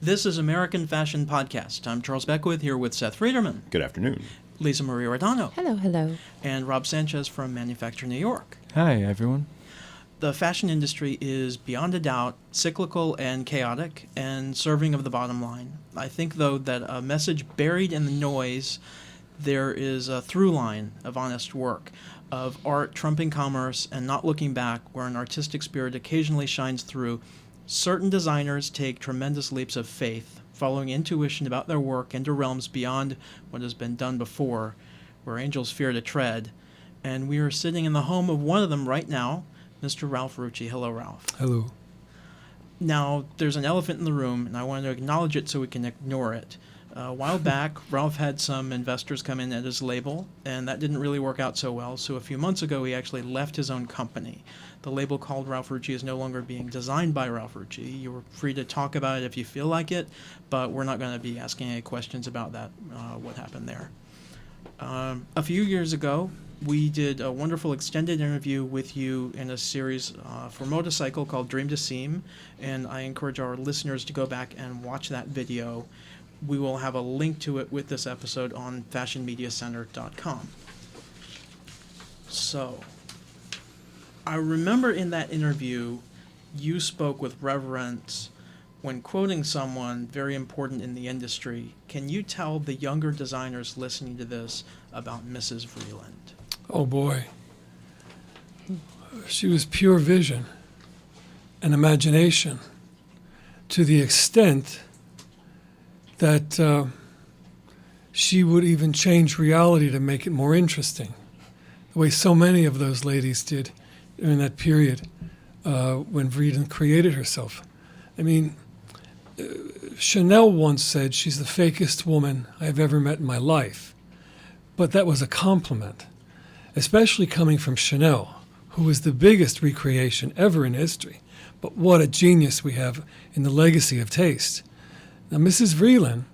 This is American Fashion Podcast. I'm Charles Beckwith here with Seth Friederman. Good afternoon. Lisa Marie Rodano. Hello, hello. And Rob Sanchez from Manufacture New York. Hi, everyone. The fashion industry is beyond a doubt cyclical and chaotic and serving of the bottom line. I think, though, that a message buried in the noise, there is a through line of honest work, of art trumping commerce and not looking back, where an artistic spirit occasionally shines through. Certain designers take tremendous leaps of faith, following intuition about their work into realms beyond what has been done before, where angels fear to tread. And we are sitting in the home of one of them right now, Mr. Ralph Rucci. Hello, Ralph. Hello. Now, there's an elephant in the room, and I want to acknowledge it so we can ignore it. A while back, Ralph had some investors come in at his label, and that didn't really work out so well. So a few months ago, he actually left his own company. The label called Ralph Rucci is no longer being designed by Ralph Rucci. You're free to talk about it if you feel like it, but we're not going to be asking any questions about that, what happened there. A few years ago, we did a wonderful extended interview with you in a series for Motorcycle called Dream to Seem, and I encourage our listeners to go back and watch that video. We will have a link to it with this episode on fashionmediacenter.com. So, I remember in that interview, you spoke with reverence when quoting someone very important in the industry. Can you tell the younger designers listening to this about Mrs. Vreeland? Oh boy. She was pure vision and imagination to the extent that she would even change reality to make it more interesting, the way so many of those ladies did during that period when Vreeland created herself. I mean, Chanel once said she's the fakest woman I've ever met in my life, but that was a compliment, especially coming from Chanel, who was the biggest recreation ever in history. But what a genius we have in the legacy of taste. Now, Mrs. Vreeland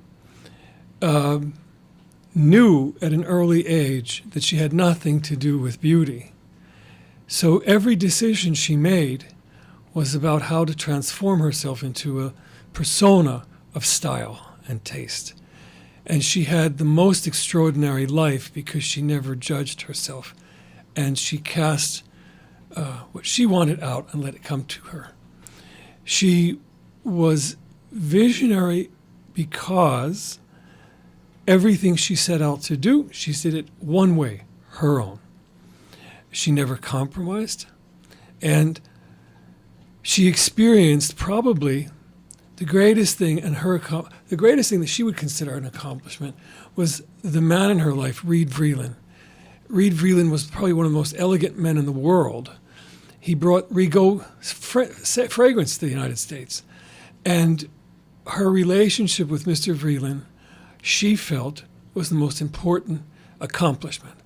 knew at an early age that she had nothing to do with beauty. So every decision she made was about how to transform herself into a persona of style and taste. And she had the most extraordinary life because she never judged herself. And she cast what she wanted out and let it come to her. She was visionary because everything she set out to do, she did it one way, her own. She never compromised. And she experienced probably the greatest thing the greatest thing that she would consider an accomplishment was the man in her life, Reed Vreeland. Reed Vreeland was probably one of the most elegant men in the world. He brought Rigaud fragrance to the United States. And her relationship with Mr. Vreeland, she felt, was the most important accomplishment.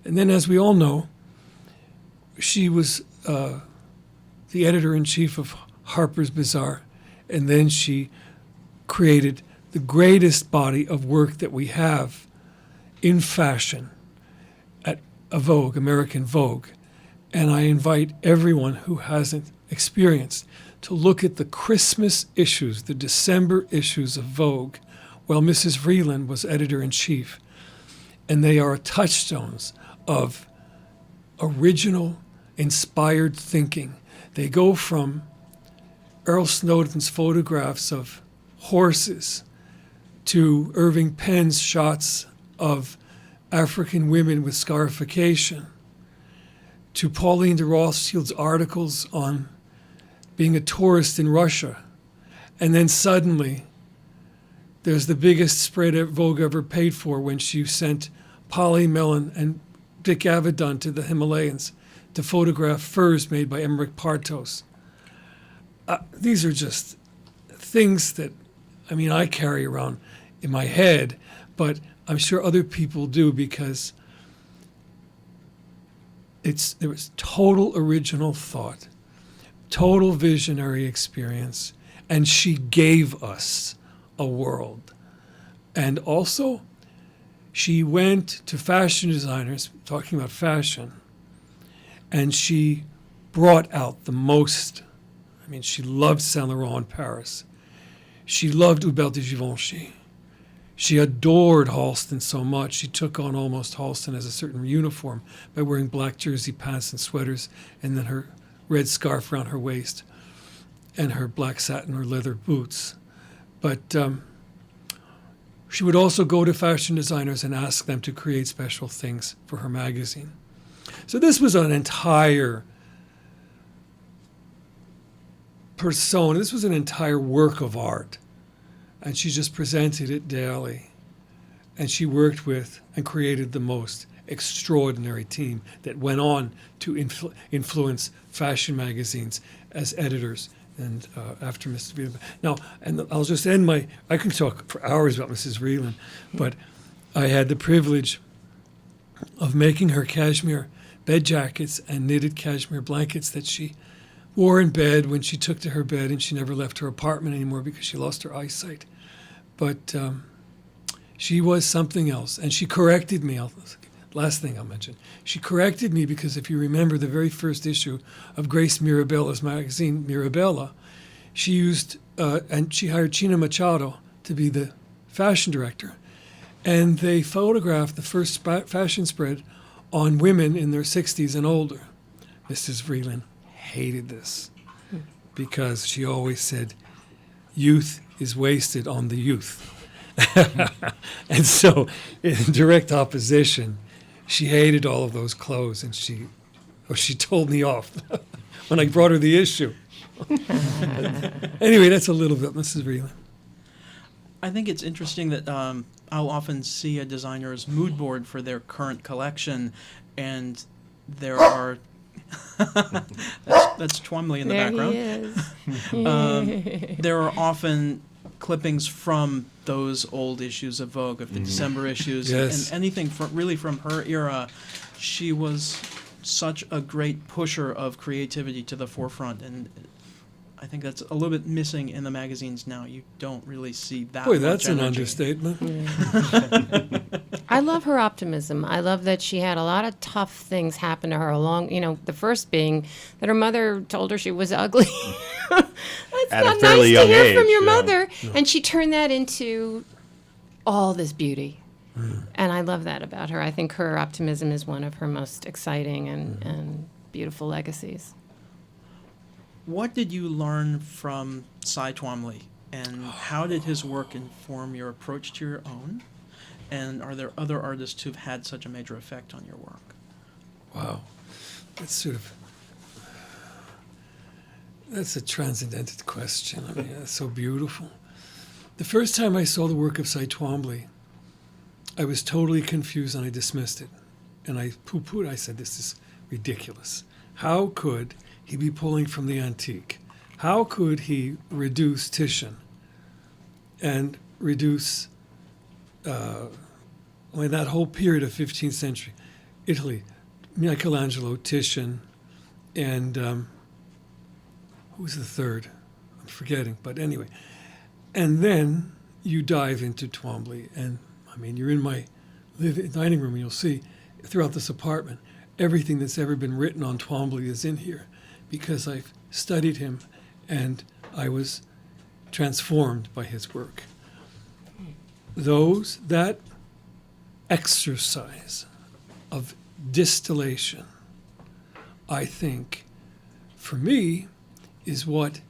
And then, as we all know, she was the editor-in-chief of Harper's Bazaar, and then she created the greatest body of work that we have in fashion at Vogue, American Vogue. And I invite everyone who hasn't experienced to look at the Christmas issues, the December issues of Vogue, while Mrs. Vreeland was editor-in-chief. And they are touchstones of original, inspired thinking. They go from Earl Snowden's photographs of horses to Irving Penn's shots of African women with scarification, to Pauline de Rothschild's articles on being a tourist in Russia. And then suddenly, there's the biggest spread Vogue ever paid for when she sent Polly Mellon and Dick Avedon to the Himalayas to photograph furs made by Emmerich Partos. These are just things that, I carry around in my head, but I'm sure other people do because there was total original thought, total visionary experience, and she gave us a world. And also, she went to fashion designers, talking about fashion, and she brought out the most. She loved Saint Laurent in Paris. She loved Hubert de Givenchy. She adored Halston so much, she took on almost Halston as a certain uniform by wearing black jersey pants and sweaters, and then her red scarf around her waist, and her black satin or leather boots. But she would also go to fashion designers and ask them to create special things for her magazine. So this was an entire persona. This was an entire work of art. And she just presented it daily. And she worked with and created the most extraordinary team that went on to influence fashion magazines as editors. And after Mrs. Vreeland. Now, and I'll just end I can talk for hours about Mrs. Vreeland, but I had the privilege of making her cashmere bed jackets and knitted cashmere blankets that she wore in bed when she took to her bed, and she never left her apartment anymore because she lost her eyesight. But she was something else, and she corrected me. Last thing I'll mention, she corrected me because if you remember the very first issue of Grace Mirabella's magazine, Mirabella, she used, and she hired China Machado to be the fashion director. And they photographed the first fashion spread on women in their 60s and older. Mrs. Vreeland hated this because she always said, youth is wasted on the youth. And so, in direct opposition, she hated all of those clothes, and she told me off when I brought her the issue. Anyway, that's a little bit, Mrs. Vreeland. I think it's interesting that I'll often see a designer's mood board for their current collection, and there are that's Twombly in the background. He is. There are often clippings from those old issues of Vogue, of the December issues, Yes. and anything from her era. She was such a great pusher of creativity to the forefront, and I think that's a little bit missing in the magazines now. You don't really see that. Boy, much that's an energy. understatement. I love her optimism. I love that she had a lot of tough things happen to her along, the first being that her mother told her she was ugly. That's At a not fairly nice to young hear from age, your yeah. mother. And she turned that into all this beauty. And I love that about her. I think her optimism is one of her most exciting and beautiful legacies. What did you learn from Cy Twombly, and how did his work inform your approach to your own? And are there other artists who've had such a major effect on your work? Wow. That's a transcendental question. I mean, that's so beautiful. The first time I saw the work of Cy Twombly, I was totally confused and I dismissed it. And I poo-pooed. I said, this is ridiculous. How could he be pulling from the antique? How could he reduce Titian and reduce that whole period of 15th century Italy, Michelangelo, Titian, and who was the third? I'm forgetting, but anyway. And then you dive into Twombly, and I mean, you're in my dining room, and you'll see throughout this apartment, everything that's ever been written on Twombly is in here, because I've studied him, and I was transformed by his work. That exercise of distillation, I think, for me, is what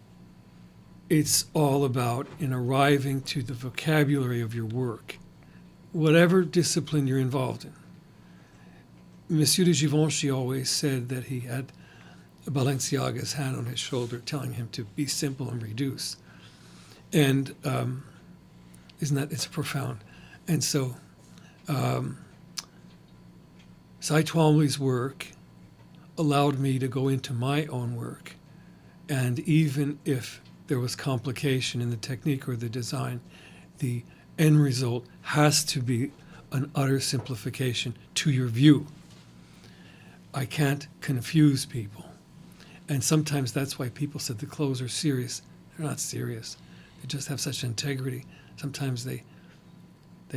it's all about in arriving to the vocabulary of your work, whatever discipline you're involved in. Monsieur de Givenchy always said that he had Balenciaga's hand on his shoulder telling him to be simple and reduce. And it's profound. And so Cy Twombly's work allowed me to go into my own work. And even if there was complication in the technique or the design, the end result has to be an utter simplification to your view. I can't confuse people. And sometimes that's why people said the clothes are serious. They're not serious. They just have such integrity. Sometimes they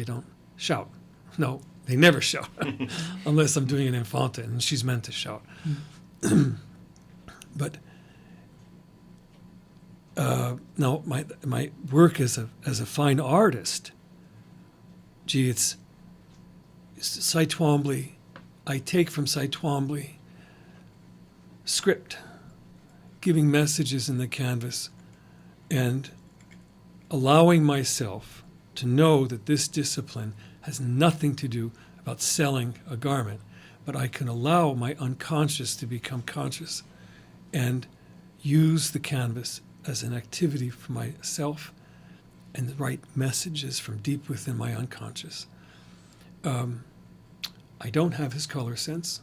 don't shout. No, they never shout. Unless I'm doing an Infanta and she's meant to shout. But Now, my work as a fine artist, gee, it's Twombly. I take from Twombly script, giving messages in the canvas, and allowing myself to know that this discipline has nothing to do about selling a garment, but I can allow my unconscious to become conscious and use the canvas as an activity for myself and write messages from deep within my unconscious. I don't have his color sense.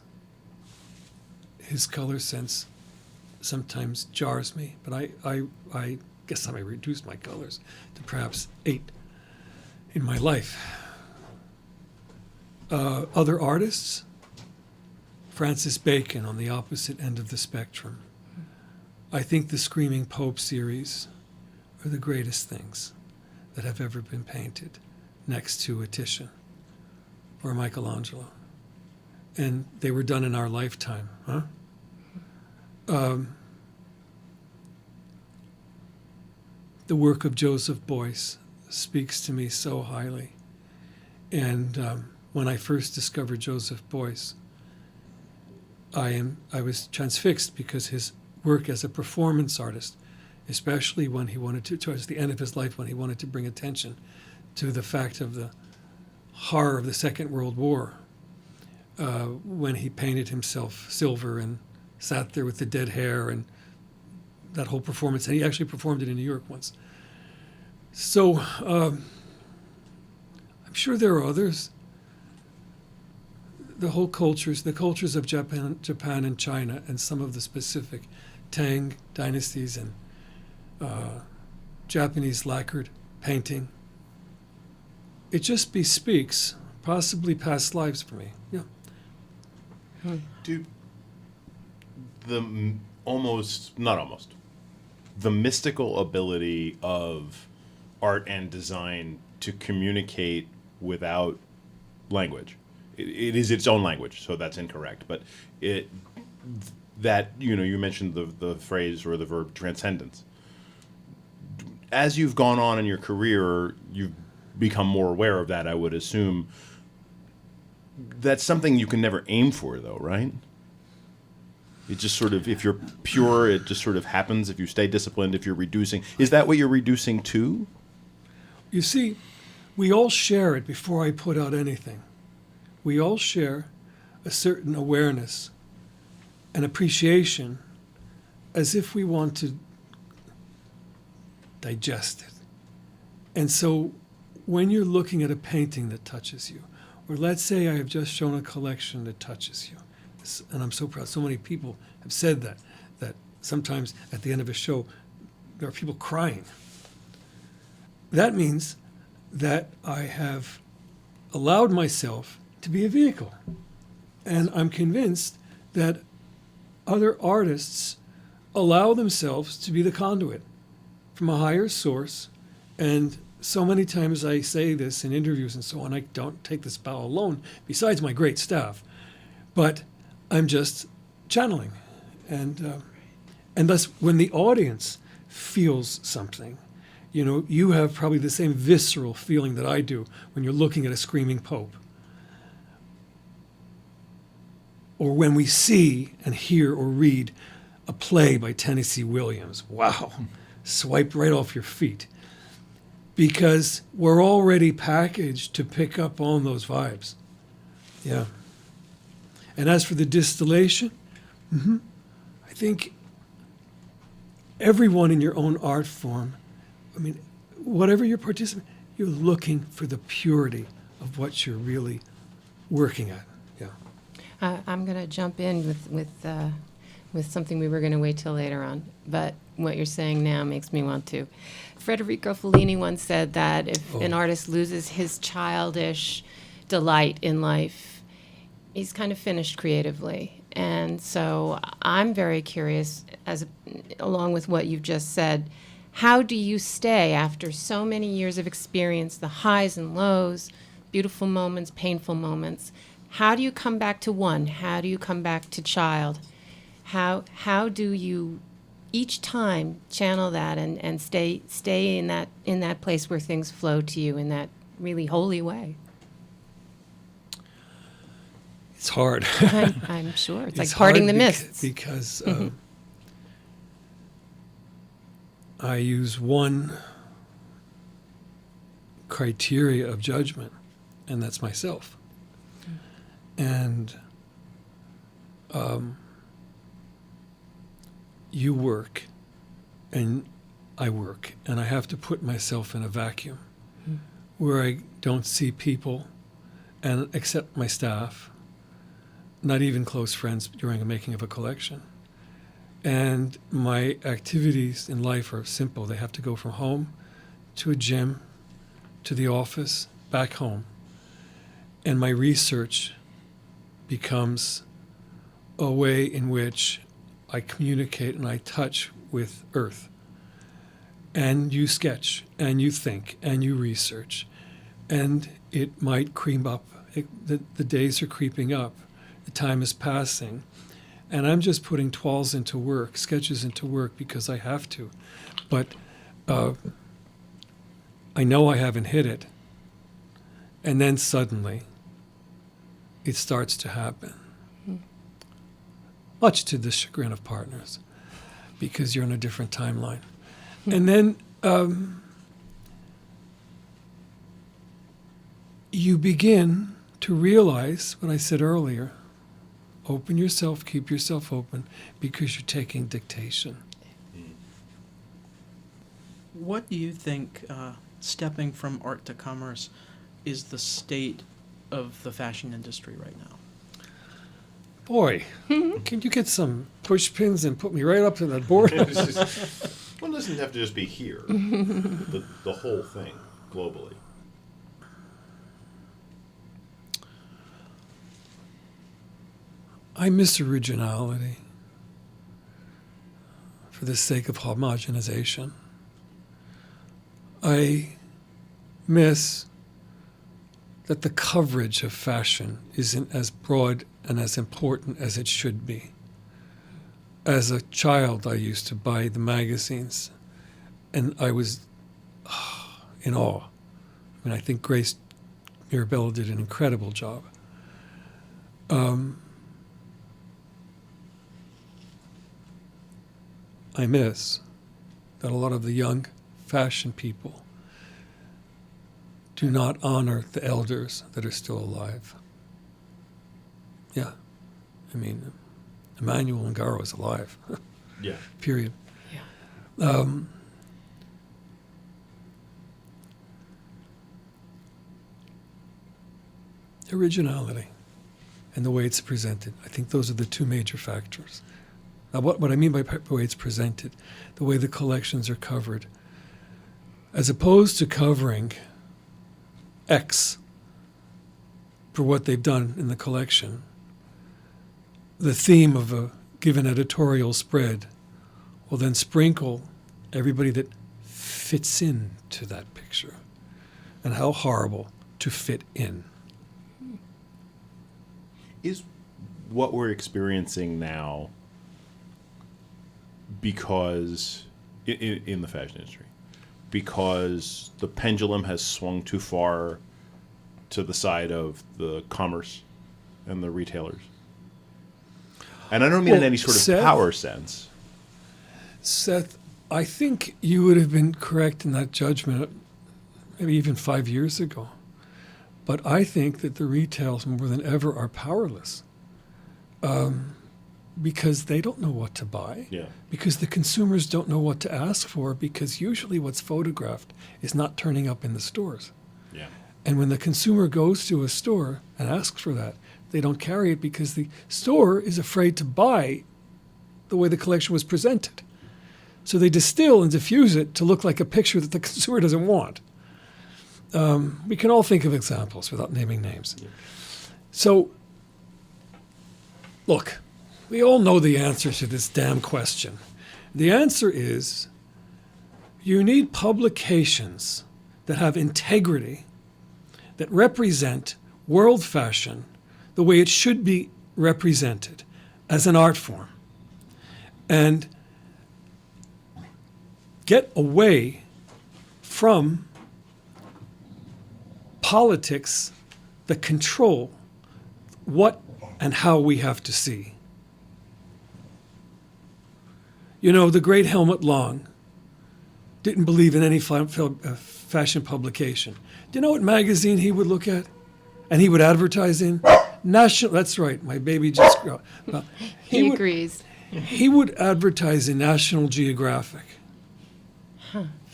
His color sense sometimes jars me, but I guess I may reduce my colors to perhaps 8 in my life. Other artists, Francis Bacon on the opposite end of the spectrum. I think the Screaming Pope series are the greatest things that have ever been painted, next to a Titian or Michelangelo. And they were done in our lifetime, huh? The work of Joseph Beuys speaks to me so highly. And when I first discovered Joseph Beuys, I was transfixed because his work as a performance artist, especially when he wanted to, towards the end of his life, when he wanted to bring attention to the fact of the horror of the Second World War, when he painted himself silver and sat there with the dead hair and that whole performance. And he actually performed it in New York once. So I'm sure there are others. The cultures of Japan and China, and some of the specific Tang dynasties and Japanese lacquered painting. It just bespeaks possibly past lives for me. Yeah. Do the mystical ability of art and design to communicate without language. It is its own language, so that's incorrect. But you mentioned the phrase or the verb transcendence. As you've gone on in your career, you've become more aware of that, I would assume. That's something you can never aim for, though, right? It just sort of, if you're pure, it just sort of happens. If you stay disciplined, if you're reducing. Is that what you're reducing to? You see, we all share it before I put out anything. We all share a certain awareness and appreciation as if we want to digest it. And so when you're looking at a painting that touches you, or let's say I have just shown a collection that touches you, and I'm so proud, so many people have said that sometimes at the end of a show, there are people crying. That means that I have allowed myself to be a vehicle. And I'm convinced that other artists allow themselves to be the conduit from a higher source. And so many times I say this in interviews and so on, I don't take this bow alone, besides my great staff, but I'm just channeling. And thus, when the audience feels something, you have probably the same visceral feeling that I do when you're looking at a screaming pope. Or when we see and hear or read a play by Tennessee Williams. Wow, swiped right off your feet. Because we're already packaged to pick up on those vibes. Yeah. And as for the distillation, I think everyone in your own art form, whatever you're participating, you're looking for the purity of what you're really working at. Yeah. I'm going to jump in with something we were going to wait till later on, but what you're saying now makes me want to. Federico Fellini once said that if an artist loses his childish delight in life, he's kind of finished creatively. And so I'm very curious, along with what you've just said, how do you stay after so many years of experience, the highs and lows, beautiful moments, painful moments? How do you come back to one? How do you come back to child? How do you each time channel that and stay in that place where things flow to you in that really holy way. It's hard. I'm sure it's like It's parting hard the mists. because I use one criteria of judgment, and that's myself. And you work, and I work, and I have to put myself in a vacuum where I don't see people, and except my staff, not even close friends during the making of a collection. And my activities in life are simple. They have to go from home to a gym, to the office, back home. And my research becomes a way in which I communicate and I touch with Earth. And you sketch, and you think, and you research. And it might creep up. The days are creeping up. The time is passing. And I'm just putting toiles into work, sketches into work, because I have to. But I know I haven't hit it. And then suddenly, it starts to happen. Much to the chagrin of partners, because you're on a different timeline. And then you begin to realize what I said earlier. Open yourself, keep yourself open, because you're taking dictation. What do you think, stepping from art to commerce, is the state of the fashion industry right now? Boy, can you get some push pins and put me right up to that board? Well, it doesn't have to just be here. The whole thing, globally. I miss originality for the sake of homogenization. I miss that the coverage of fashion isn't as broad and as important as it should be. As a child, I used to buy the magazines, and I was in awe. I mean, I think Grace Mirabella did an incredible job. I miss that a lot of the young fashion people do not honor the elders that are still alive. Yeah. I mean, Emmanuel Ungaro is alive. Yeah. Period. Yeah. Originality and the way it's presented. I think those are the two major factors. Now, what I mean by the way it's presented, the way the collections are covered, as opposed to covering X for what they've done in the collection, the theme of a given editorial spread will then sprinkle everybody that fits into that picture. And how horrible to fit in. Is what we're experiencing now because in the fashion industry, because the pendulum has swung too far to the side of the commerce and the retailers? And I don't mean in any sort of Seth, power sense. Seth, I think you would have been correct in that judgment maybe even 5 years ago. But I think that the retailers more than ever are powerless because they don't know what to buy, Yeah. because the consumers don't know what to ask for, because usually what's photographed is not turning up in the stores. Yeah. And when the consumer goes to a store and asks for that, they don't carry it because the store is afraid to buy the way the collection was presented. So they distill and diffuse it to look like a picture that the consumer doesn't want. We can all think of examples without naming names. Yeah. So, look, we all know the answer to this damn question. The answer is you need publications that have integrity, that represent world fashion the way it should be represented as an art form. And get away from politics that control what and how we have to see. You know, the great Helmut Lang didn't believe in any fashion publication. Do you know what magazine he would look at and he would advertise in? National. That's right. My baby just grew up. Well, He would- agrees. He would advertise in National Geographic.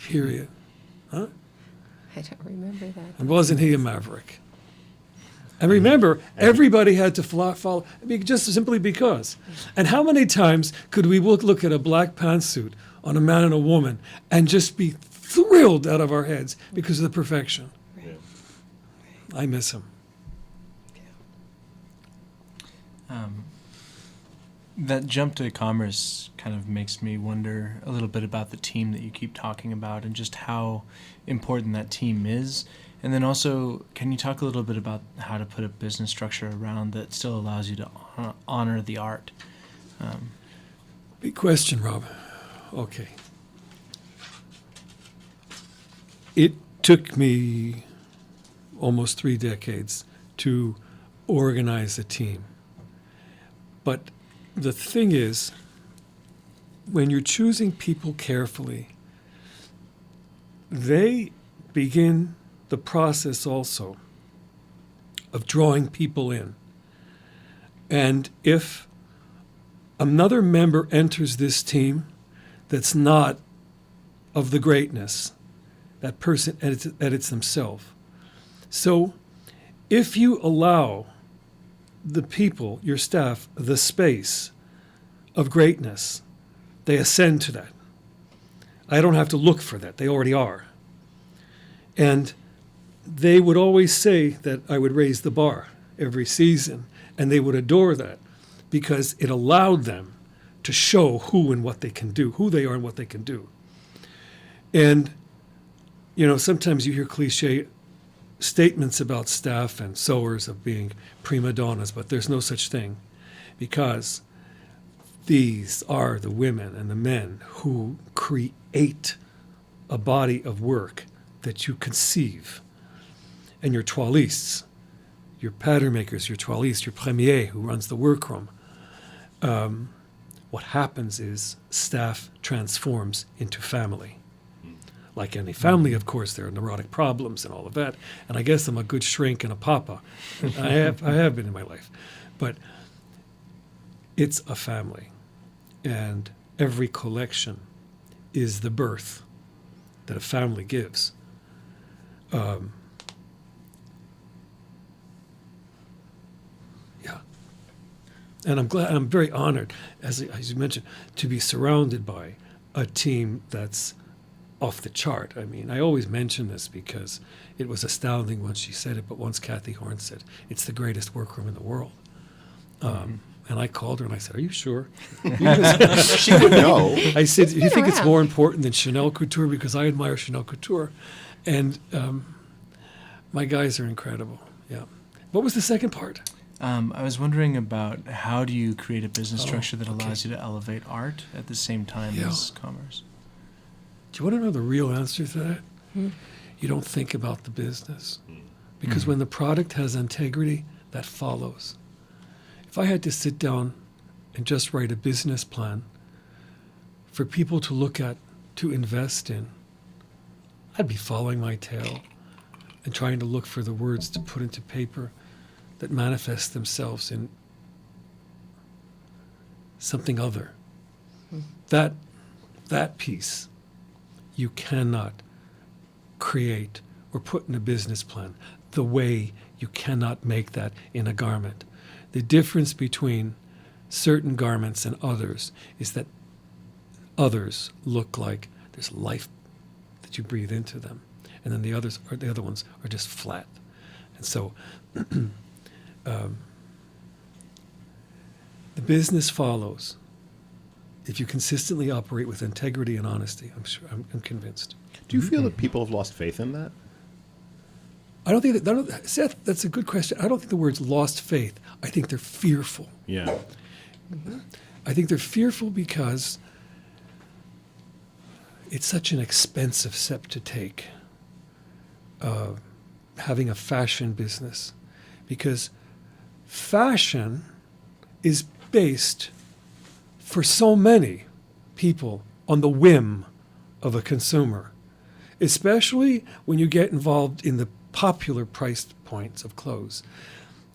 Period. I don't remember that. And wasn't he a maverick? And remember, everybody had to follow, just simply because. And how many times could we look at a black pantsuit on a man and a woman and just be thrilled out of our heads because of the perfection? Right. I miss him. That jump to commerce kind of makes me wonder a little bit about the team that you keep talking about and just how important that team is. And then also, can you talk a little bit about how to put a business structure around that still allows you to honor the art? Big question, Rob. Okay. It took me almost 3 decades to organize a team. But the thing is, when you're choosing people carefully, they begin the process also of drawing people in. And if another member enters this team that's not of the greatness, that person edits themselves. So if you allow the people, your staff, the space of greatness, they ascend to that. I don't have to look for that. They already are. And they would always say that I would raise the bar every season, and they would adore that because it allowed them to show who and what they can do, who they are and what they can do. And, you know, sometimes you hear cliche statements about staff and sewers of being prima donnas, but there's no such thing because these are the women and the men who create a body of work that you conceive. And your toilistes, your pattern makers, your toilistes, your premier who runs the workroom. What happens is staff transforms into family. Like any family, of course, there are neurotic problems and all of that. And I guess I'm a good shrink and a papa. I have been in my life. But it's a family. And every collection is the birth that a family gives. Yeah. And I'm very honored, as you mentioned, to be surrounded by a team that's off the chart. I mean, I always mention this because it was astounding when she said it, but once Kathy Horn said, it's the greatest workroom in the world. And I called her and I said, are you sure? She would know. I said, you think it's around. more important than Chanel Couture? Because I admire Chanel Couture. And my guys are incredible. Yeah. What was the second part? I was wondering about how do you create a business structure that okay. allows you to elevate art at the same time Yeah. as commerce? Do you want to know the real answer to that? You don't think about the business. Because when the product has integrity, that follows. If I had to sit down and just write a business plan for people to look at, to invest in, I'd be following my tail and trying to look for the words to put into paper that manifest themselves in something other. That piece you cannot create or put in a business plan the way you cannot make that in a garment. The difference between certain garments and others is that others look like there's life that you breathe into them, and then the other ones are just flat. And so the business follows if you consistently operate with integrity and honesty. I'm convinced. Do you feel that people have lost faith in that? I don't think that, Seth, that's a good question. I don't think the word's lost faith. I think they're fearful. Yeah. I think they're fearful because it's such an expensive step to take, having a fashion business, because fashion is based for so many people on the whim of a consumer, especially when you get involved in the popular price points of clothes.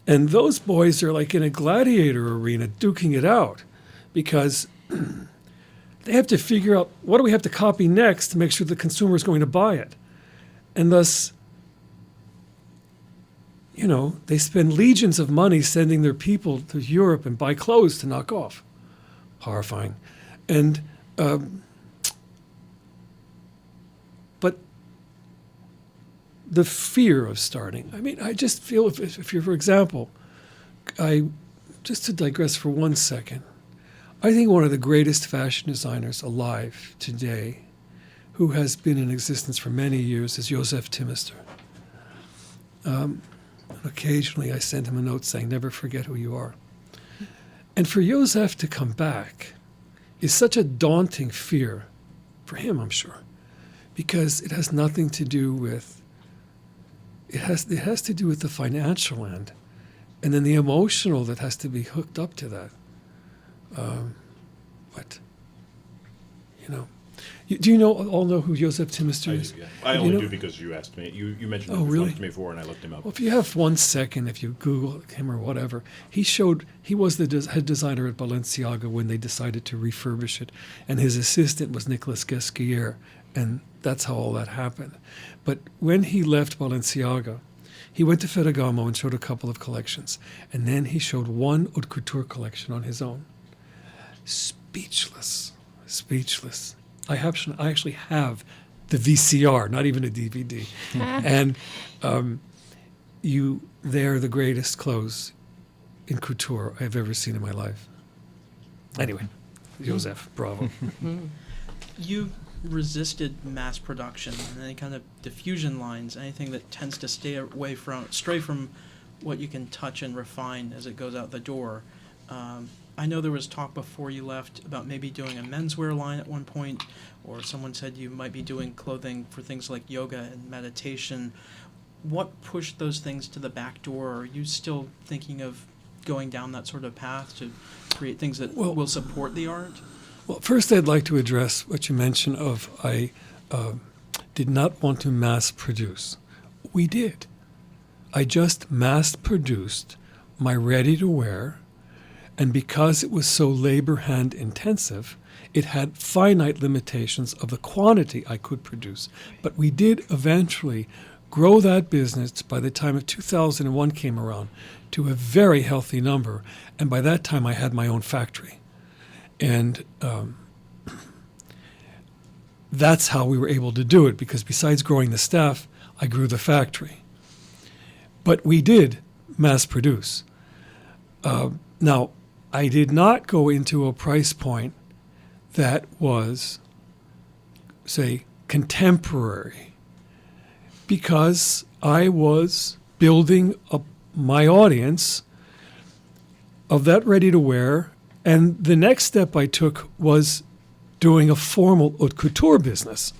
And those boys are like in a gladiator arena duking it out because they have to figure out what do we have to copy next to make sure the consumer is going to buy it. And thus, you know, they spend legions of money sending their people to Europe and buy clothes to knock off. Horrifying. And, but the fear of starting, I mean, I just feel if you're, for example, just to digress for 1 second, I think one of the greatest fashion designers alive today, who has been in existence for many years, is Joseph Timister. Occasionally I send him a note saying, never forget who you are. And for Joseph to come back is such a daunting fear for him, I'm sure, because it has nothing to do with, it has to do with the financial end, and then the emotional that has to be hooked up to that. But, you know, do you all know who Joseph Timister I is? do, yeah. I You only know- do because you asked me. You mentioned Oh, him really? to me before, and I looked him up. Well, if you have 1 second, if you Google him or whatever, he was the head designer at Balenciaga when they decided to refurbish it, and his assistant was Nicolas Guesquier, and that's how all that happened. But when he left Balenciaga, he went to Ferragamo and showed a couple of collections, and then he showed one haute couture collection on his own. Speechless. I actually have the VCR, not even a DVD. And they're the greatest clothes in couture I've ever seen in my life. Anyway, Joseph, bravo. You resisted mass production and any kind of diffusion lines, anything that tends to stray from what you can touch and refine as it goes out the door. I know there was talk before you left about maybe doing a menswear line at one point, or someone said you might be doing clothing for things like yoga and meditation. What pushed those things to the back door? Are you still thinking of going down that sort of path to create things that will support the art? Well, first I'd like to address what you mentioned of I did not want to mass produce. We did. I just mass produced my ready-to-wear, and because it was so labor hand intensive, it had finite limitations of the quantity I could produce. But we did eventually grow that business by the time of 2001 came around to a very healthy number. And by that time I had my own factory. And that's how we were able to do it, because besides growing the staff, I grew the factory. But we did mass produce. Now, I did not go into a price point that was, say, contemporary, because I was building up my audience of that ready-to-wear, and the next step I took was doing a formal haute couture business.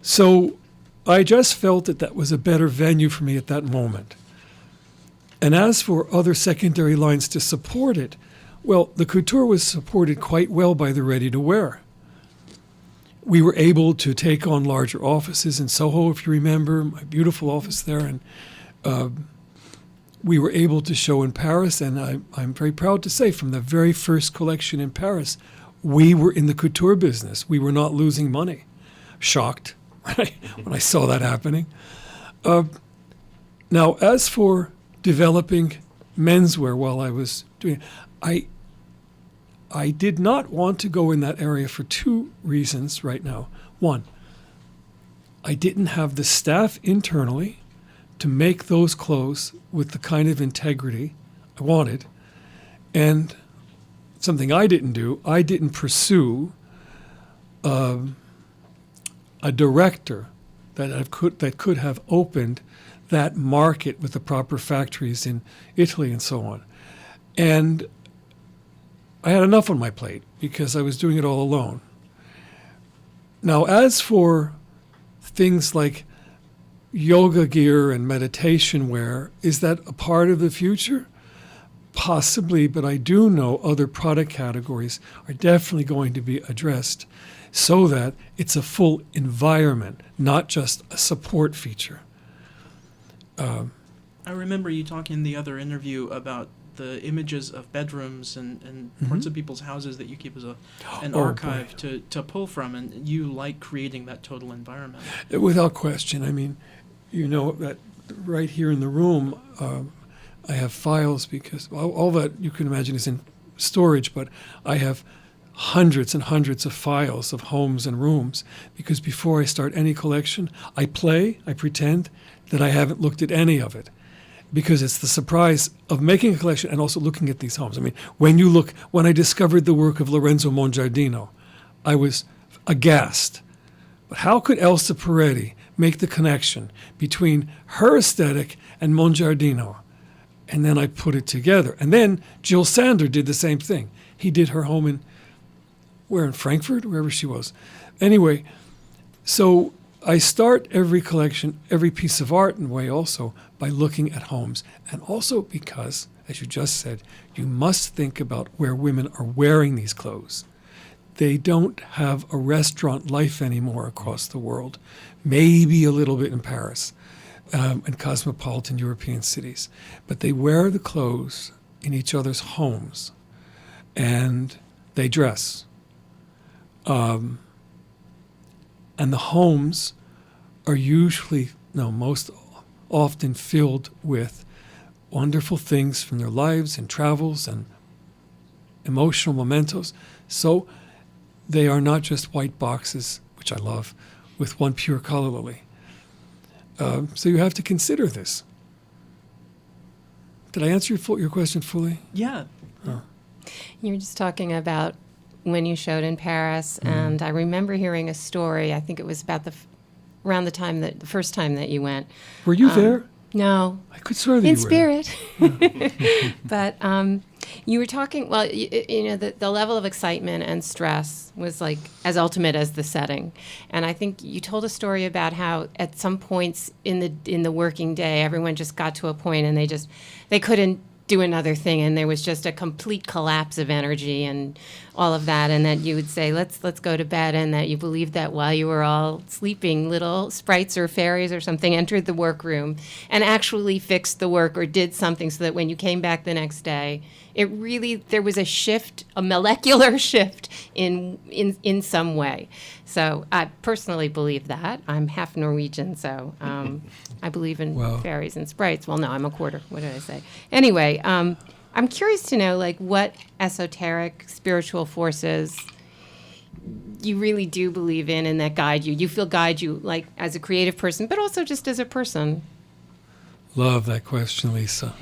So I just felt that that was a better venue for me at that moment. And as for other secondary lines to support it, well, the couture was supported quite well by the ready-to-wear. We were able to take on larger offices in Soho, if you remember, my beautiful office there, and we were able to show in Paris, and I'm very proud to say from the very first collection in Paris, we were in the couture business. We were not losing money. Shocked, right, when I saw that happening. Now, as for developing menswear while I was doing it, I did not want to go in that area for two reasons right now. One, I didn't have the staff internally to make those clothes with the kind of integrity I wanted. And something I didn't do, I didn't pursue a director that could have opened that market with the proper factories in Italy and so on. And I had enough on my plate because I was doing it all alone. Now, as for things like yoga gear and meditation wear, is that a part of the future? Possibly, but I do know other product categories are definitely going to be addressed so that it's a full environment, not just a support feature. I remember you talking in the other interview about the images of bedrooms and parts of people's houses that you keep as an Oh, archive to pull from, and you like creating that total environment. Without question. I mean, you know that right here in the room, I have files because all that you can imagine is in storage, but I have hundreds and hundreds of files of homes and rooms because before I start any collection, I pretend that I haven't looked at any of it because it's the surprise of making a collection and also looking at these homes. I mean, when I discovered the work of Lorenzo Mongiardino, I was aghast. But how could Elsa Peretti make the connection between her aesthetic and Mongiardino? And then I put it together. And then Jill Sander did the same thing. He did her home in Frankfurt, wherever she was. Anyway, so I start every collection, every piece of art in a way also by looking at homes. And also because, as you just said, you must think about where women are wearing these clothes. They don't have a restaurant life anymore across the world, maybe a little bit in Paris and cosmopolitan European cities. But they wear the clothes in each other's homes and they dress. And the homes are usually, most often filled with wonderful things from their lives and travels and emotional mementos. So they are not just white boxes, which I love, with one pure color lily. So you have to consider this. Did I answer your question fully? Yeah. You were just talking about when you showed in Paris, and I remember hearing a story. I think it was about around the first time that you went. Were you there? No, I could swear that in you spirit. But you were talking. Well, the level of excitement and stress was like as ultimate as the setting. And I think you told a story about how at some points in the working day, everyone just got to a point and they couldn't do another thing, and there was just a complete collapse of energy and all of that, and that you would say, let's go to bed, and that you believed that while you were all sleeping, little sprites or fairies or something entered the workroom and actually fixed the work or did something so that when you came back the next day, there was a shift, a molecular shift in some way. So I personally believe that. I'm half Norwegian, so I believe in fairies and sprites. Well, no, I'm a quarter. What did I say? Anyway, I'm curious to know, like, what esoteric spiritual forces you really do believe in and that guide you. You feel guide you, like, as a creative person, but also just as a person. Love that question, Lisa.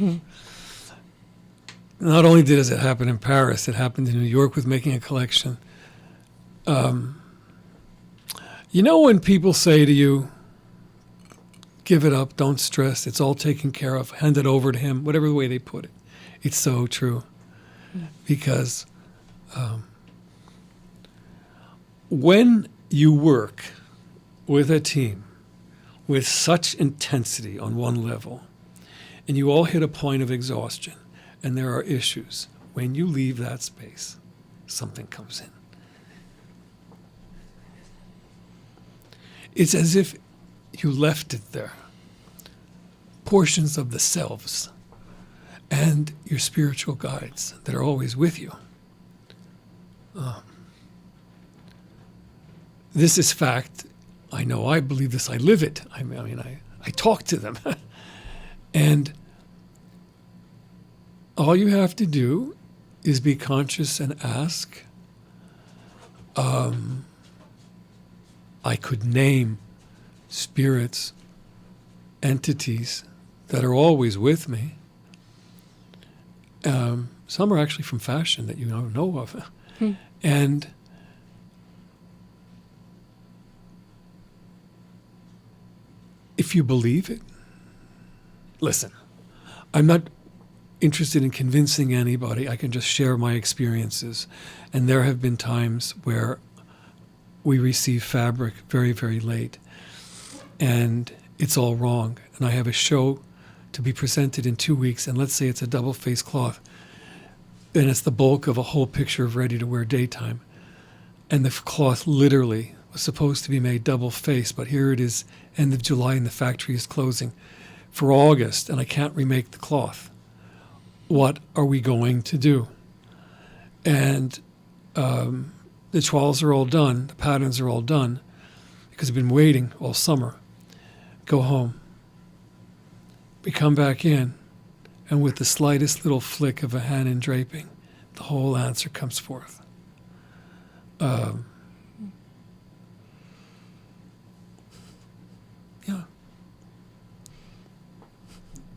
Not only does it happen in Paris, it happened in New York with making a collection. You know when people say to you, give it up, don't stress, it's all taken care of, hand it over to him, whatever way they put it. It's so true. Because when you work with a team with such intensity on one level, and you all hit a point of exhaustion, and there are issues, when you leave that space, something comes in. It's as if you left it there. Portions of the selves and your spiritual guides that are always with you. This is fact. I know I believe this. I live it. I talk to them. And all you have to do is be conscious and ask. I could name spirits, entities that are always with me. Some are actually from fashion that you don't know of. And if you believe it, listen, I'm not interested in convincing anybody. I can just share my experiences. And there have been times where we receive fabric very, very late, and it's all wrong. And I have a show to be presented in 2 weeks, and let's say it's a double-faced cloth, and it's the bulk of a whole picture of ready-to-wear daytime. And the cloth literally was supposed to be made double-faced, but here it is, end of July, and the factory is closing for August, and I can't remake the cloth. What are we going to do? And the toiles are all done, the patterns are all done, because I've been waiting all summer. Go home. We come back in, and with the slightest little flick of a hand in draping, the whole answer comes forth. Yeah.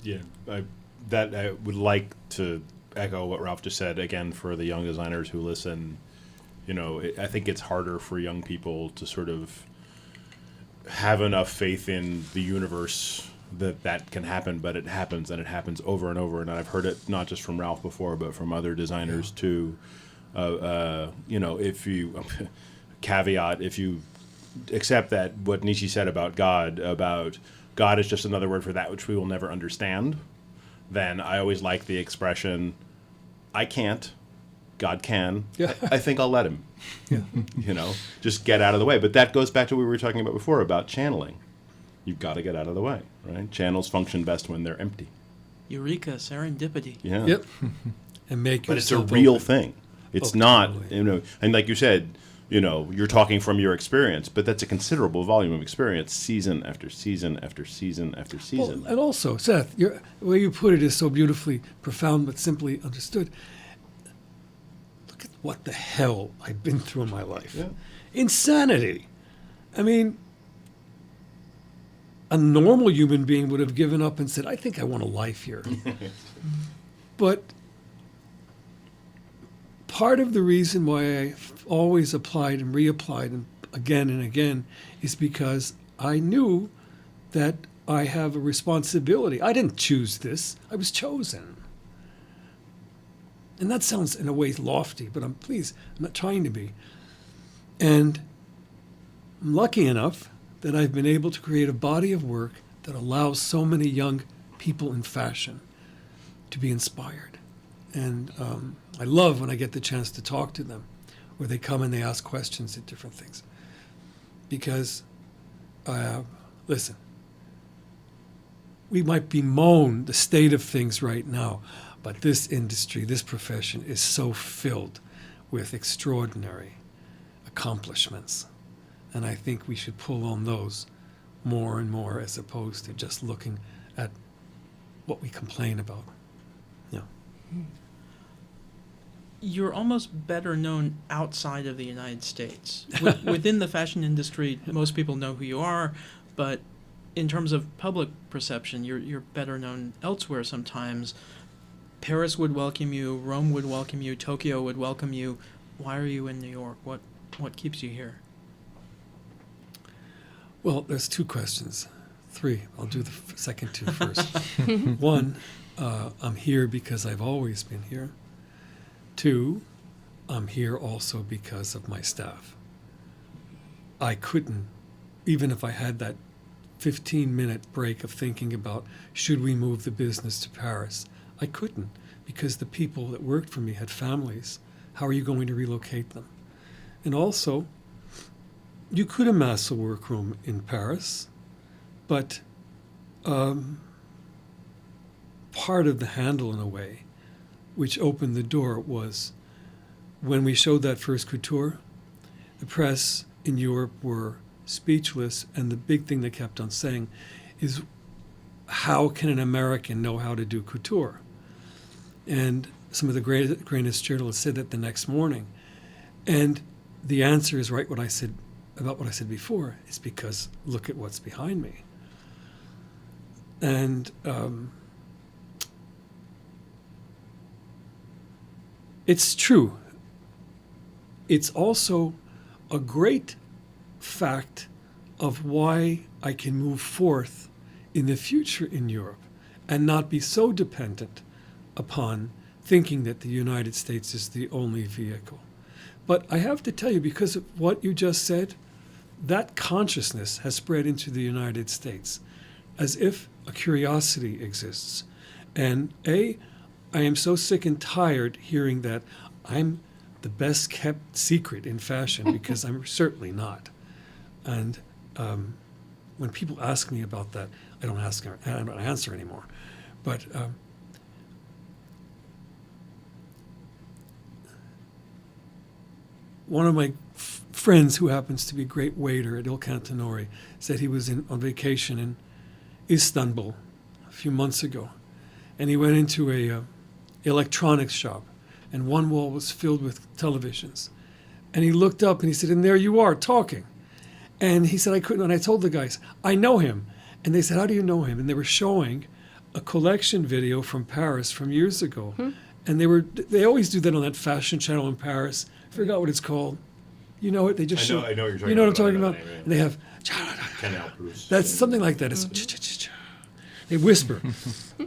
Yeah, I would like to echo what Ralph just said again for the young designers who listen. You know, I think it's harder for young people to sort of have enough faith in the universe that can happen, but it happens, and it happens over and over. And I've heard it not just from Ralph before, but from other designers too. You know, if you caveat, if you accept that what Nietzsche said about God is just another word for that which we will never understand, then I always like the expression, I can't, God can. Yeah. I think I'll let him. Yeah. You know, just get out of the way. But that goes back to what we were talking about before about channeling. You've got to get out of the way, right? Channels function best when they're empty. Eureka, serendipity. Yeah. Yep. And make But it's a yourself real open. thing. It's Oh, not, totally. you know, and like you said, you know, you're talking from your experience, but that's a considerable volume of experience, season after season after season after season. Well, and also, Seth, the way you put it is so beautifully profound but simply understood. Look at what the hell I've been through in my life. Yeah. Insanity. I mean, a normal human being would have given up and said, I think I want a life here. But part of the reason why I've always applied and reapplied and again is because I knew that I have a responsibility. I didn't choose this. I was chosen. And that sounds in a way lofty, but I'm not trying to be. And I'm lucky enough that I've been able to create a body of work that allows so many young people in fashion to be inspired. And I love when I get the chance to talk to them, where they come and they ask questions at different things. Because, listen, we might bemoan the state of things right now, but this industry, this profession is so filled with extraordinary accomplishments. And I think we should pull on those more and more as opposed to just looking at what we complain about. Yeah. You're almost better known outside of the United States. Within the fashion industry, most people know who you are, but in terms of public perception, you're better known elsewhere sometimes. Paris would welcome you, Rome would welcome you, Tokyo would welcome you. Why are you in New York? What keeps you here? Well, there's two questions. Three. I'll do the second two first. One, I'm here because I've always been here. Two, I'm here also because of my staff. I couldn't, even if I had that 15-minute break of thinking about should we move the business to Paris, I couldn't because the people that worked for me had families. How are you going to relocate them? And also, you could amass a workroom in Paris, but part of the handle, in a way, which opened the door, was when we showed that first couture, the press in Europe were speechless, and the big thing they kept on saying is, how can an American know how to do couture? And some of the greatest journalists said that the next morning. And the answer is right what I said about what I said before. It's because look at what's behind me. And it's true. It's also a great fact of why I can move forth in the future in Europe and not be so dependent upon thinking that the United States is the only vehicle. But I have to tell you, because of what you just said, that consciousness has spread into the United States as if a curiosity exists. And I am so sick and tired hearing that I'm the best kept secret in fashion, because I'm certainly not. And when people ask me about that, I don't answer anymore. But one of my friends, who happens to be a great waiter at Il Cantonori, said he was on vacation in Istanbul a few months ago, and he went into a electronics shop, and one wall was filled with televisions, and he looked up and he said, "And there you are talking," and he said, "I couldn't." And I told the guys, "I know him," and they said, "How do you know him?" And they were showing a collection video from Paris from years ago, and they always do that on that fashion channel in Paris. I forgot what it's called. You know it. They just show. I know what you're talking You know what about. I'm talking about? I know the name, And they have. Canal Plus. That's something like that. It's they whisper,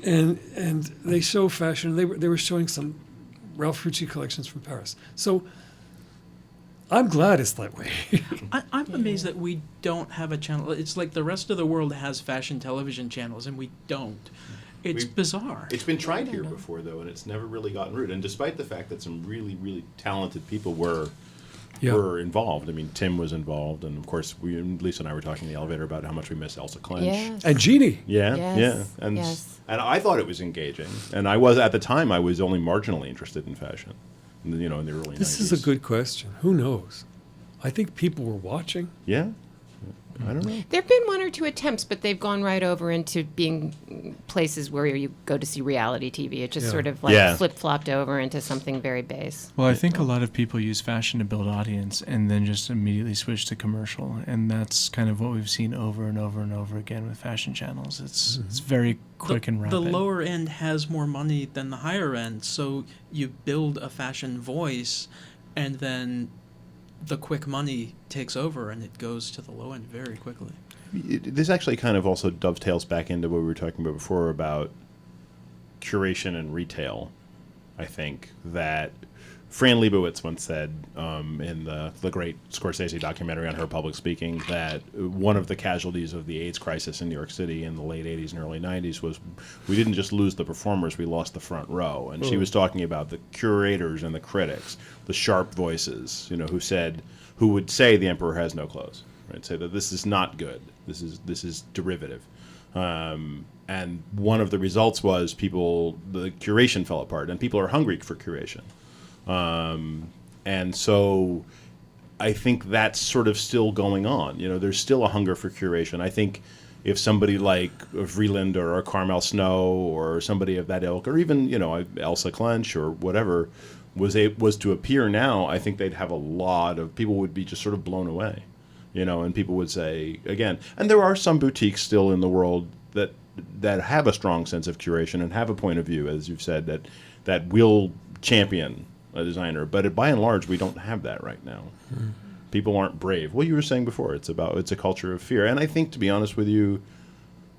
and they show fashion. They were showing some Ralph Rucci collections from Paris. So I'm glad it's that way. I'm amazed that we don't have a channel. It's like the rest of the world has fashion television channels, and we don't. It's bizarre. It's been tried here before, though, and it's never really gotten root. And despite the fact that some really, really talented people were involved. I mean, Tim was involved, and of course, Lisa and I were talking in the elevator about how much we miss Elsa Clench. Yes. And Jeannie. Yeah, Yes, yeah, and yes. and I thought it was engaging, and I was at the time I was only marginally interested in fashion, in the early 90s. This is a good question. Who knows? I think people were watching. Yeah, I don't know. There have been one or two attempts, but they've gone right over into being places where you go to see reality TV. It just sort of flip-flopped over into something very base. Well, I think a lot of people use fashion to build audience and then just immediately switch to commercial. And that's kind of what we've seen over and over and over again with fashion channels. It's very quick and rapid. The lower end has more money than the higher end, so you build a fashion voice, and then the quick money takes over, and it goes to the low end very quickly. This actually kind of also dovetails back into what we were talking about before about curation and retail. I think that Fran Lebowitz once said in the great Scorsese documentary on her public speaking that one of the casualties of the AIDS crisis in New York City in the late 80s and early 90s was we didn't just lose the performers, we lost the front row. And she was talking about the curators and the critics, the sharp voices, who would say the emperor has no clothes, right? Say that this is not good. This is derivative. And one of the results was the curation fell apart, and people are hungry for curation. And so I think that's sort of still going on. There's still a hunger for curation. I think if somebody like Vreeland or a Carmel Snow or somebody of that ilk, or even, Elsa Clench or whatever, was to appear now, I think they'd have a lot of people would be just sort of blown away, and people would say, again, and there are some boutiques still in the world that have a strong sense of curation and have a point of view, as you've said, that will champion a designer, but by and large, we don't have that right now. People aren't brave. Well, you were saying before, it's a culture of fear, and I think, to be honest with you,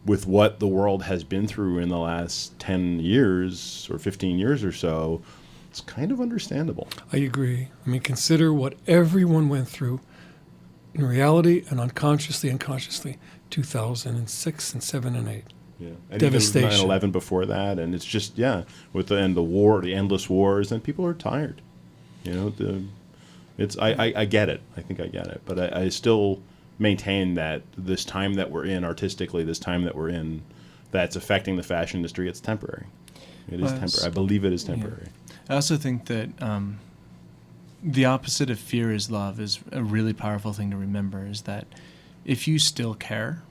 with what the world has been through in the last 10 years or 15 years or so, it's kind of understandable. I agree. I mean, consider what everyone went through in reality and unconsciously and consciously, 2006 and 7 and 8. Yeah, and Devastation. Even 9/11 before that, and it's just with the war, the endless wars, and people are tired. I get it. I think I get it, but I still maintain that this time that we're in artistically, that's affecting the fashion industry. It's temporary. It is temporary. I believe it is temporary. I also think that the opposite of fear is love is a really powerful thing to remember, is that if you still care,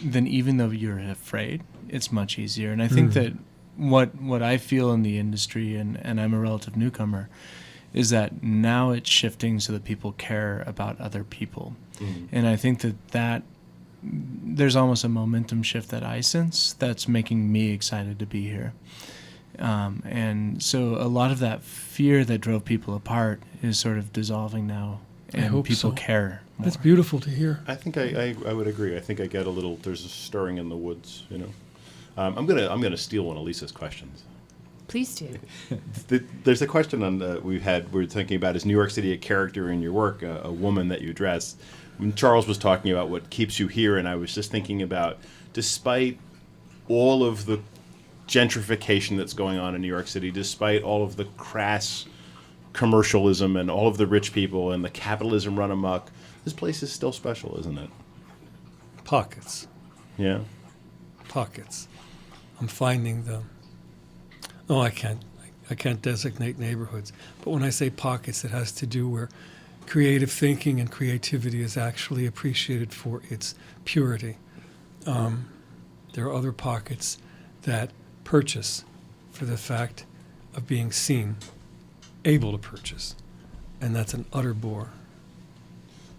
then even though you're afraid, it's much easier. And I think that what I feel in the industry, and I'm a relative newcomer, is that now it's shifting so that people care about other people. And I think that there's almost a momentum shift that I sense that's making me excited to be here. And so a lot of that fear that drove people apart is sort of dissolving now, and I hope people so. care more. That's beautiful to hear. I think I would agree. I think I get a little. There's a stirring in the woods. I'm gonna steal one of Lisa's questions. Please do. There's a question on we're thinking about, is New York City a character in your work, a woman that you address? When Charles was talking about what keeps you here, and I was just thinking about, despite all of the gentrification that's going on in New York City, despite all of the crass commercialism and all of the rich people and the capitalism run amok, this place is still special, isn't it? Pockets. Yeah. Pockets. I'm finding them. No, I can't. I can't designate neighborhoods. But when I say pockets, it has to do where creative thinking and creativity is actually appreciated for its purity. There are other pockets that purchase for the fact of being seen, able to purchase. And that's an utter bore.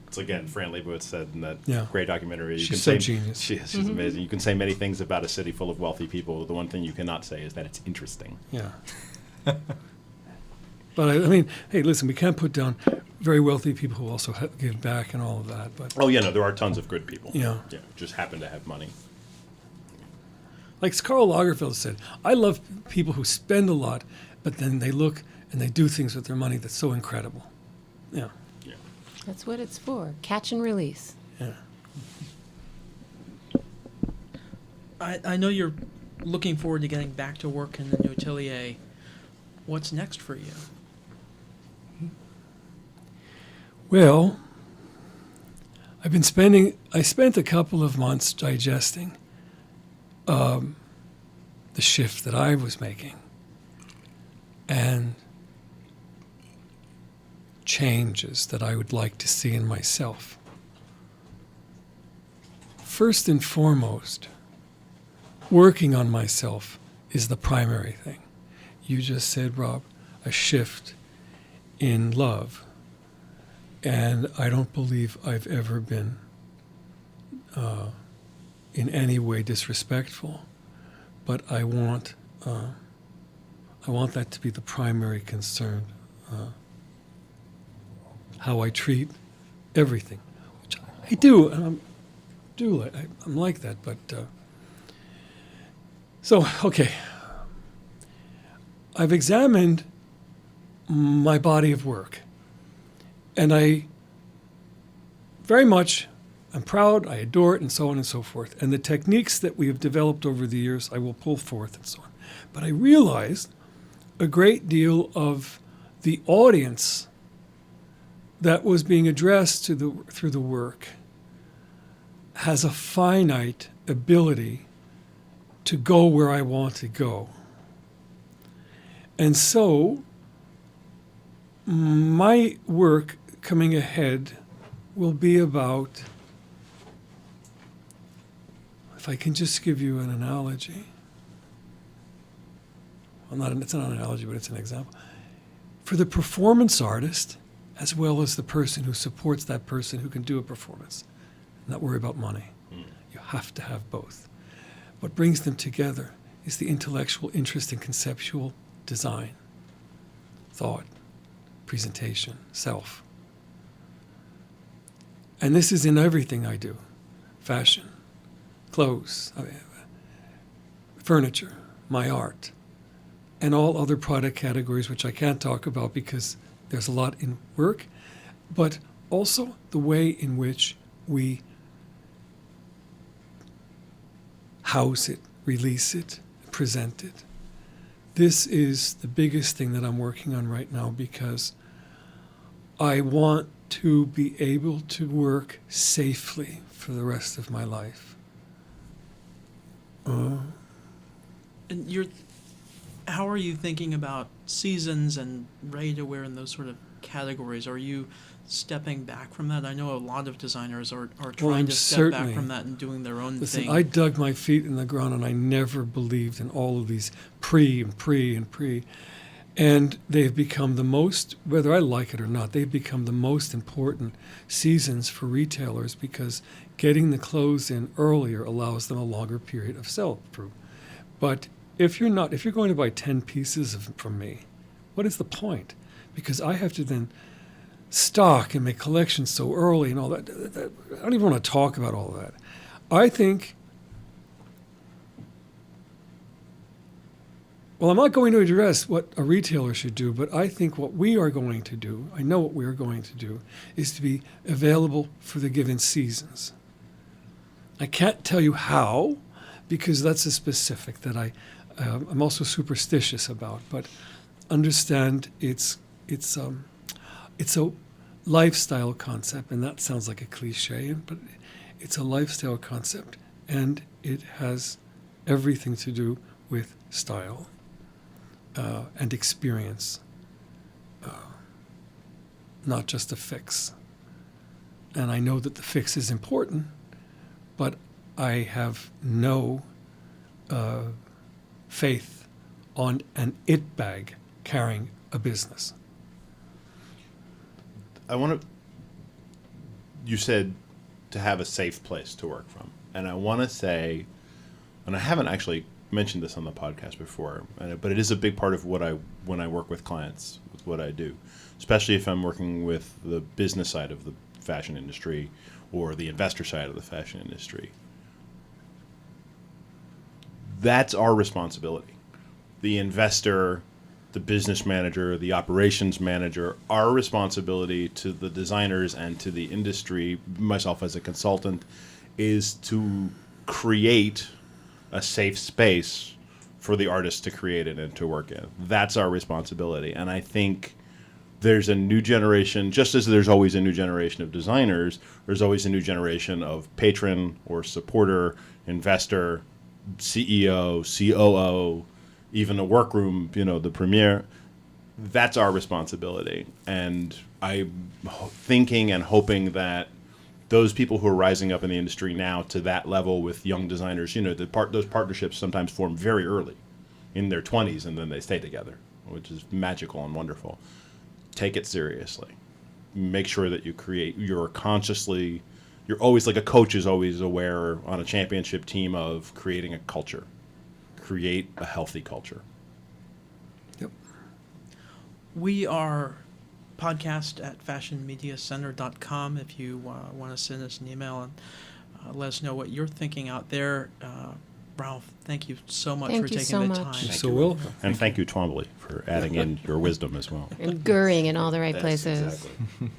It's again, Fran Lebowitz said in that Yeah. great documentary. She's so genius. She's amazing. You can say many things about a city full of wealthy people. The one thing you cannot say is that it's interesting. Yeah. But I mean, hey, listen, we can't put down very wealthy people who also give back and all of that. But Oh, yeah, no, there are tons of good people. Yeah. Yeah, just happen to have money. like Karl Lagerfeld said, I love people who spend a lot, but then they look and they do things with their money that's so incredible. Yeah. Yeah. That's what it's for. Catch and release. Yeah. I know you're looking forward to getting back to work in the new atelier. What's next for you? Well, I spent a couple of months digesting the shift that I was making and changes that I would like to see in myself. First and foremost, working on myself is the primary thing. You just said, Rob, a shift in love. And I don't believe I've ever been in any way disrespectful, but I want that to be the primary concern. How I treat everything, which I do, and I'm like that. But so okay, I've examined my body of work. And I very much am proud, I adore it, and so on and so forth. And the techniques that we have developed over the years, I will pull forth and so on. But I realized a great deal of the audience that was being addressed through the work has a finite ability to go where I want to go. And so my work coming ahead will be about, if I can just give you an analogy. Well, it's not an analogy, but it's an example. For the performance artist, as well as the person who supports that person who can do a performance, not worry about money. You have to have both. What brings them together is the intellectual interest in conceptual design, thought, presentation, self. And this is in everything I do. Fashion, clothes, furniture, my art, and all other product categories which I can't talk about because there's a lot in work, but also the way in which we house it, release it, present it. This is the biggest thing that I'm working on right now because I want to be able to work safely for the rest of my life. And how are you thinking about seasons and ready-to-wear and those sort of categories? Are you stepping back from that? I know a lot of designers are trying to step back from that and doing their own Listen, thing. I dug my feet in the ground and I never believed in all of these pre. And they've become the most, whether I like it or not, they've become the most important seasons for retailers because getting the clothes in earlier allows them a longer period of sell-through. But if you're going to buy 10 pieces from me, what is the point? Because I have to then stock and make collections so early and all that. I don't even want to talk about all of that. I think Well, I'm not going to address what a retailer should do, but I think what we are going to do, I know what we are going to do, is to be available for the given seasons. I can't tell you how, because that's a specific that I'm also superstitious about. But understand it's a lifestyle concept, and that sounds like a cliche, but it's a lifestyle concept, and it has everything to do with style and experience, not just a fix. And I know that the fix is important, but I have no faith on an it bag carrying a business. You said to have a safe place to work from. And I want to say, and I haven't actually mentioned this on the podcast before, but it is a big part of when I work with clients, with what I do, especially if I'm working with the business side of the fashion industry or the investor side of the fashion industry. That's our responsibility. The investor, the business manager, the operations manager, our responsibility to the designers and to the industry, myself as a consultant, is to create a safe space for the artists to create it and to work in. That's our responsibility. And I think there's a new generation, just as there's always a new generation of designers, there's always a new generation of patron or supporter, investor, CEO, COO, even a workroom, the premier. That's our responsibility. And I'm thinking and hoping that those people who are rising up in the industry now to that level with young designers, those partnerships sometimes form very early in their 20s, and then they stay together, which is magical and wonderful. Take it seriously. Make sure that you're always, like a coach is always aware on a championship team, of creating a culture. Create a healthy culture. Yep. We are podcast at fashionmediacenter.com if you want to send us an email and let us know what you're thinking out there. Ralph, thank you so much Thank for you taking so the much. time. You're so welcome. And thank you, Twombly, for adding in your wisdom as well. And Goering in all the right That's places. exactly.